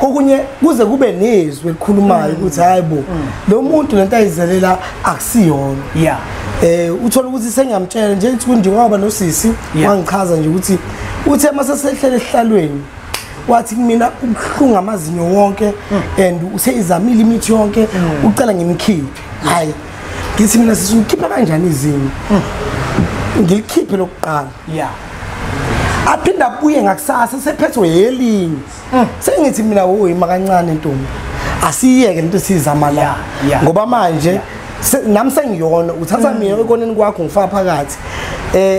okunye kuze kube nezwi elikhulumayo ukuthi hayibo lo muntu lento ayizelela akusiyona yeah uthola ukuthi sengamtshela nje ukuthi ngoba nosisi wangichaza nje ukuthi uthe mase sehlele ehlalweni wathi mina ubhlunga amazinyo wonke and useyizamile imithi yonke ucela ngimkhiphe hayi ngithi mina sisikhipha kanjani izinyo ngilikhiphe lokuqala yeah aphinda abuye ngakusasa sephethwe yelinye sengithi mina woyima kancane ntombi asiyeke lento sizama la ngoba manje nami sengiyona uthatha mina ekoneni kwakho ngifaka phakathi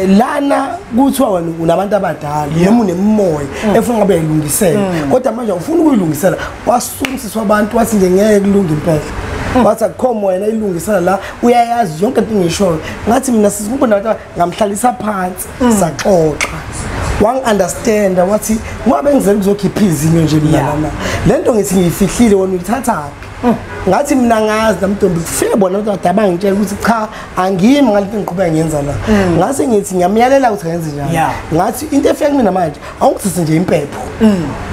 lana kuthiwa wena unabantu abadala noma unemimoya efuna ngabe yilungisela kodwa manje ufuna ukuyilungisela wasunsiswa abantu wathi nje ngeke kulunge impela wathi akukho wena ilungisela la uyayazi yonke into ngisho ngathi mina sizikubona abantu ngamhlalisa phansi saxoxa wangi-understanda wathi ngoba ngizele kuzokhipha izinyo nje mina lana lento ngithi ngiyifihlile wena uyithathaphi ngathi mina ngazi namntombi kufike bona ukuthi abangitshela ukuthi cha angimi ngalento ngiqhubeka ngiyenza la ngase ngithi ngiyamyalela ukuthi ngenze njani ngathi into efika kumina manje awungithathe nje impepho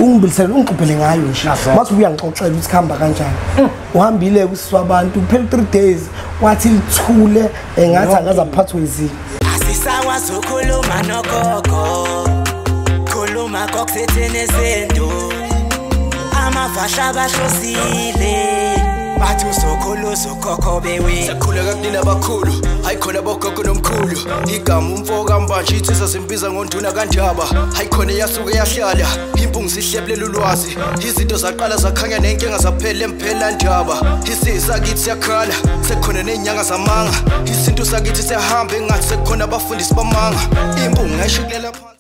ungibilisele ungigqibhele ngayo nje mase uyangixoxela ukuthi khamba kanjani uhambile kusiswa abantu kuphela 3 days wathi lithule ngathi angaze aphathwe izinyo asisawa sokhuluma nogogo khuluma kokuthethene nezinto amavasha bahlosile bathi usokhulu sokhokho bewe sekhuleka kunina abakhulu hayikhona bogogo nomkhulu igama umfoka mbanje ithi sasimbiza ngonduna kanjaba hayikhona yasuke yahlala impungu sihlebelela ulwazi izinto zaqala zakhanya nenkinga zaphela emphela njaba isisa kithi siyakhala sekhona nenyanga zamanga izinto sakithi siyahamba engathi sekhona abafundisi bamanga impungu ngayishikelela